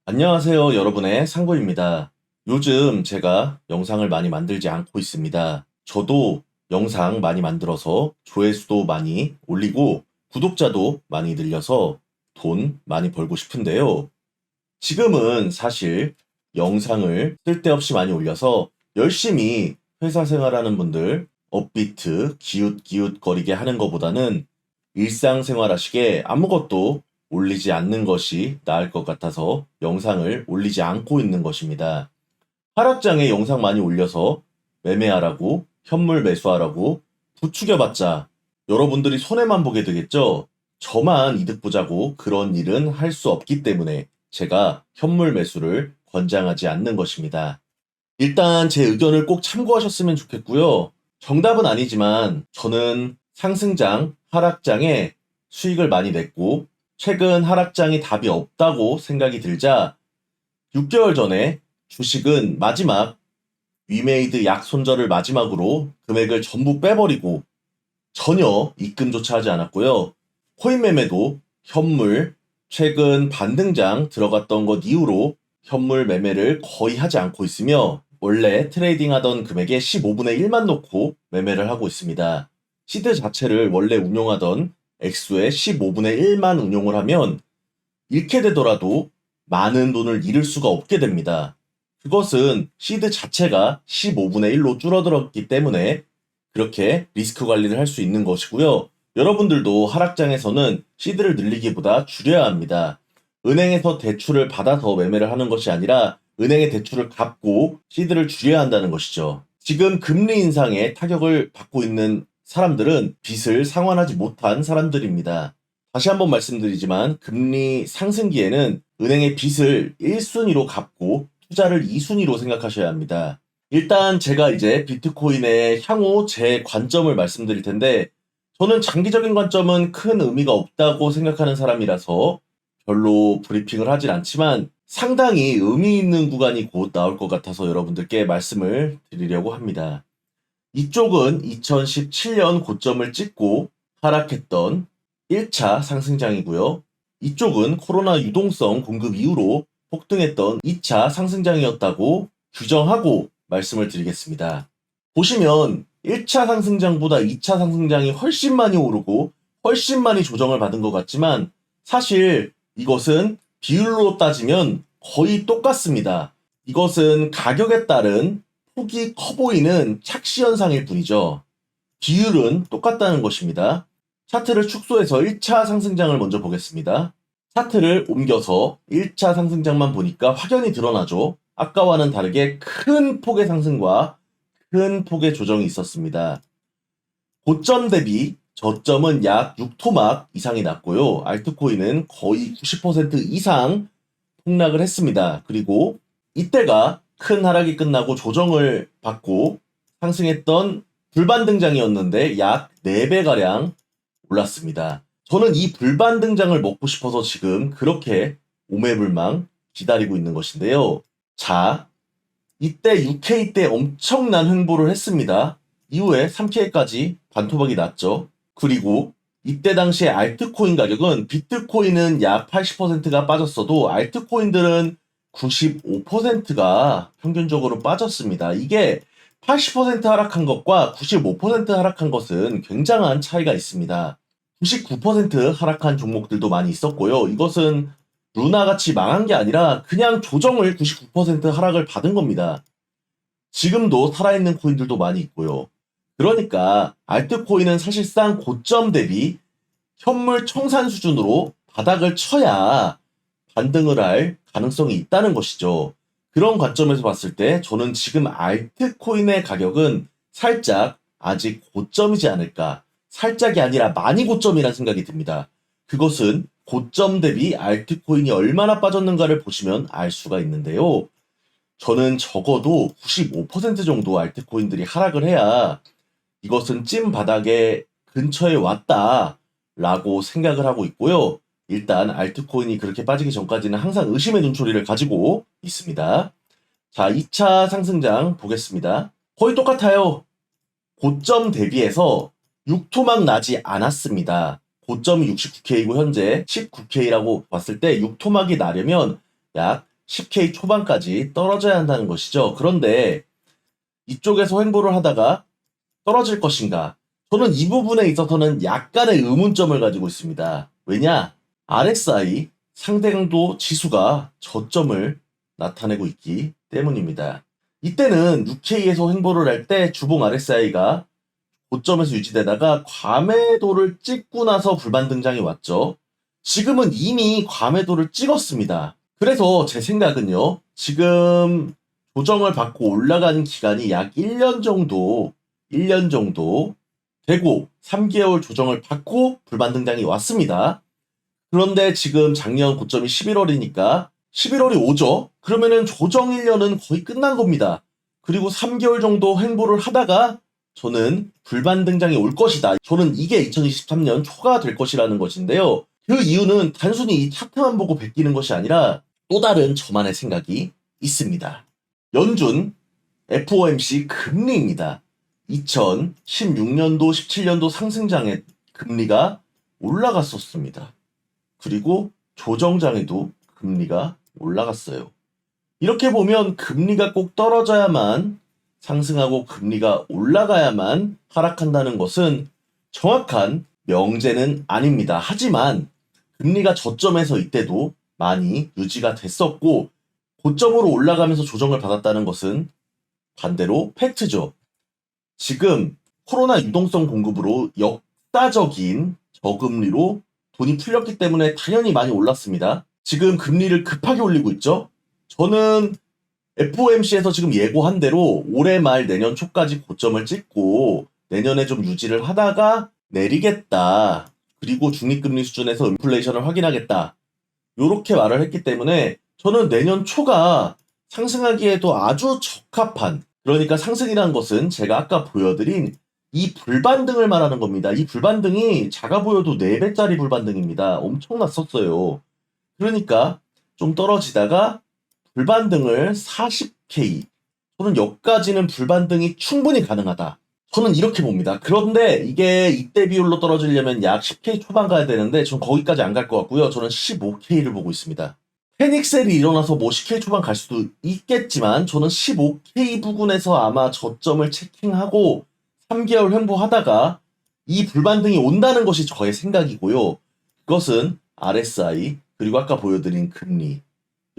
안녕하세요, 여러분의 상구입니다. 요즘 제가 영상을 많이 만들지 않고 있습니다. 저도 영상 많이 만들어서 조회수도 많이 올리고 구독자도 많이 늘려서 돈 많이 벌고 싶은데요. 지금은 사실 영상을 쓸데없이 많이 올려서 열심히 회사 생활하는 분들 업비트 기웃기웃거리게 하는 것보다는 일상생활 하시게 아무것도 올리지 않는 것이 나을 것 같아서 영상을 올리지 않고 있는 것입니다. 하락장에 영상 많이 올려서 매매하라고, 현물 매수하라고 부추겨봤자 여러분들이 손해만 보게 되겠죠? 저만 이득 보자고 그런 일은 할 수 없기 때문에 제가 현물 매수를 권장하지 않는 것입니다. 일단 제 의견을 꼭 참고하셨으면 좋겠고요. 정답은 아니지만 저는 상승장, 하락장에 수익을 많이 냈고 최근 하락장이 답이 없다고 생각이 들자 6개월 전에 주식은 마지막 위메이드 약 손절을 마지막으로 금액을 전부 빼버리고 전혀 입금조차 하지 않았고요. 코인 매매도 현물 최근 반등장 들어갔던 것 이후로 현물 매매를 거의 하지 않고 있으며 원래 트레이딩 하던 금액의 15분의 1만 놓고 매매를 하고 있습니다. 시드 자체를 원래 운용하던 액수의 15분의 1만 운용을 하면 잃게 되더라도 많은 돈을 잃을 수가 없게 됩니다. 그것은 시드 자체가 15분의 1로 줄어들었기 때문에 그렇게 리스크 관리를 할 수 있는 것이고요. 여러분들도 하락장에서는 시드를 늘리기보다 줄여야 합니다. 은행에서 대출을 받아서 매매를 하는 것이 아니라 은행의 대출을 갚고 시드를 줄여야 한다는 것이죠. 지금 금리 인상에 타격을 받고 있는 사람들은 빚을 상환하지 못한 사람들입니다. 다시 한번 말씀드리지만 금리 상승기에는 은행의 빚을 1순위로 갚고 투자를 2순위로 생각하셔야 합니다. 일단 제가 이제 비트코인의 향후 제 관점을 말씀드릴 텐데 저는 장기적인 관점은 큰 의미가 없다고 생각하는 사람이라서 별로 브리핑을 하진 않지만 상당히 의미 있는 구간이 곧 나올 것 같아서 여러분들께 말씀을 드리려고 합니다. 이쪽은 2017년 고점을 찍고 하락했던 1차 상승장이고요. 이쪽은 코로나 유동성 공급 이후로 폭등했던 2차 상승장이었다고 규정하고 말씀을 드리겠습니다. 보시면 1차 상승장보다 2차 상승장이 훨씬 많이 오르고 훨씬 많이 조정을 받은 것 같지만 사실 이것은 비율로 따지면 거의 똑같습니다. 이것은 가격에 따른 폭이 커 보이는 착시 현상일 뿐이죠. 비율은 똑같다는 것입니다. 차트를 축소해서 1차 상승장을 먼저 보겠습니다. 차트를 옮겨서 1차 상승장만 보니까 확연히 드러나죠. 아까와는 다르게 큰 폭의 상승과 큰 폭의 조정이 있었습니다. 고점 대비 저점은 약 6토막 이상이 났고요. 알트코인은 거의 90% 이상 폭락을 했습니다. 그리고 이때가 큰 하락이 끝나고 조정을 받고 상승했던 불반등장이었는데 약 4배가량 올랐습니다. 저는 이 불반등장을 먹고 싶어서 지금 그렇게 오매불망 기다리고 있는 것인데요. 자, 이때 6K 때 엄청난 횡보를 했습니다. 이후에 3K까지 반토막이 났죠. 그리고 이때 당시에 알트코인 가격은 비트코인은 약 80%가 빠졌어도 알트코인들은 95%가 평균적으로 빠졌습니다. 이게 80% 하락한 것과 95% 하락한 것은 굉장한 차이가 있습니다. 99% 하락한 종목들도 많이 있었고요. 이것은 루나같이 망한 게 아니라 그냥 조정을 99% 하락을 받은 겁니다. 지금도 살아있는 코인들도 많이 있고요. 그러니까 알트코인은 사실상 고점 대비 현물 청산 수준으로 바닥을 쳐야 반등을 할 가능성이 있다는 것이죠. 그런 관점에서 봤을 때 저는 지금 알트코인의 가격은 살짝 아직 고점이지 않을까. 살짝이 아니라 많이 고점이라는 생각이 듭니다. 그것은 고점 대비 알트코인이 얼마나 빠졌는가를 보시면 알 수가 있는데요. 저는 적어도 95% 정도 알트코인들이 하락을 해야 이것은 찐 바닥에 근처에 왔다라고 생각을 하고 있고요. 일단 알트코인이 그렇게 빠지기 전까지는 항상 의심의 눈초리를 가지고 있습니다. 자, 2차 상승장 보겠습니다. 거의 똑같아요. 고점 대비해서 6토막 나지 않았습니다. 고점이 69K이고 현재 19K라고 봤을 때 6토막이 나려면 약 10K 초반까지 떨어져야 한다는 것이죠. 그런데 이쪽에서 횡보를 하다가 떨어질 것인가? 저는 이 부분에 있어서는 약간의 의문점을 가지고 있습니다. 왜냐? RSI 상대강도 지수가 저점을 나타내고 있기 때문입니다. 이때는 6K에서 횡보를 할 때 주봉 RSI가 고점에서 유지되다가 과매도를 찍고 나서 불반 등장이 왔죠. 지금은 이미 과매도를 찍었습니다. 그래서 제 생각은요, 지금 조정을 받고 올라가는 기간이 약 1년 정도 되고 3개월 조정을 받고 불반 등장이 왔습니다. 그런데 지금 작년 고점이 11월이니까 11월이 오죠? 그러면은 조정 1년은 거의 끝난 겁니다. 그리고 3개월 정도 횡보를 하다가 저는 불반 등장이 올 것이다. 저는 이게 2023년 초가 될 것이라는 것인데요. 그 이유는 단순히 이 차트만 보고 베끼는 것이 아니라 또 다른 저만의 생각이 있습니다. 연준 FOMC 금리입니다. 2016년도, 17년도 상승장에 금리가 올라갔었습니다. 그리고 조정장에도 금리가 올라갔어요. 이렇게 보면 금리가 꼭 떨어져야만 상승하고 금리가 올라가야만 하락한다는 것은 정확한 명제는 아닙니다. 하지만 금리가 저점에서 이때도 많이 유지가 됐었고 고점으로 올라가면서 조정을 받았다는 것은 반대로 팩트죠. 지금 코로나 유동성 공급으로 역사적인 저금리로 돈이 풀렸기 때문에 당연히 많이 올랐습니다. 지금 금리를 급하게 올리고 있죠. 저는 FOMC에서 지금 예고한 대로 올해 말 내년 초까지 고점을 찍고 내년에 좀 유지를 하다가 내리겠다. 그리고 중립금리 수준에서 인플레이션을 확인하겠다. 요렇게 말을 했기 때문에 저는 내년 초가 상승하기에도 아주 적합한, 그러니까 상승이라는 것은 제가 아까 보여드린 이 불반등을 말하는 겁니다. 이 불반등이 작아 보여도 4배짜리 불반등입니다. 엄청났었어요. 그러니까 좀 떨어지다가 불반등을 40K, 저는 여기까지는 불반등이 충분히 가능하다. 저는 이렇게 봅니다. 그런데 이게 이때 비율로 떨어지려면 약 10K 초반 가야 되는데 전 거기까지 안 갈 것 같고요. 저는 15K를 보고 있습니다. 패닉셀이 일어나서 뭐 10K 초반 갈 수도 있겠지만 저는 15K 부근에서 아마 저점을 체킹하고 3개월 횡보하다가 이 불반등이 온다는 것이 저의 생각이고요. 그것은 RSI 그리고 아까 보여드린 금리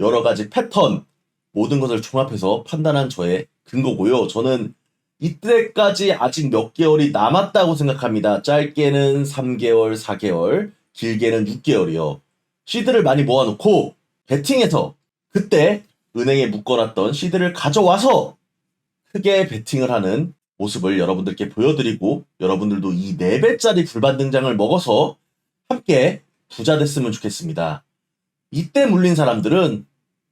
여러 가지 패턴 모든 것을 종합해서 판단한 저의 근거고요. 저는 이때까지 아직 몇 개월이 남았다고 생각합니다. 짧게는 3개월, 4개월, 길게는 6개월이요. 시드를 많이 모아놓고 베팅해서 그때 은행에 묶어놨던 시드를 가져와서 크게 베팅을 하는 모습을 여러분들께 보여드리고 여러분들도 이 4배짜리 불반 등장을 먹어서 함께 부자 됐으면 좋겠습니다. 이때 물린 사람들은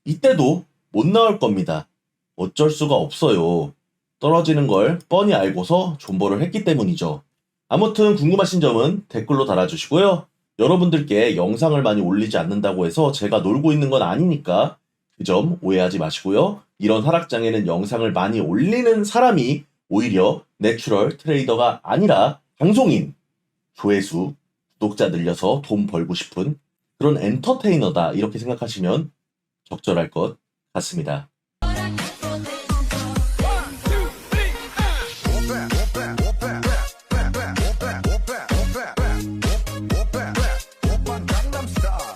이때도 못 나올 겁니다. 어쩔 수가 없어요. 떨어지는 걸 뻔히 알고서 존버를 했기 때문이죠. 아무튼 궁금하신 점은 댓글로 달아주시고요. 여러분들께 영상을 많이 올리지 않는다고 해서 제가 놀고 있는 건 아니니까 그 점 오해하지 마시고요. 이런 하락장에는 영상을 많이 올리는 사람이 오히려 내추럴 트레이더가 아니라 방송인, 조회수, 구독자 늘려서 돈 벌고 싶은 그런 엔터테이너다 이렇게 생각하시면 적절할 것 같습니다. Gangnam Style.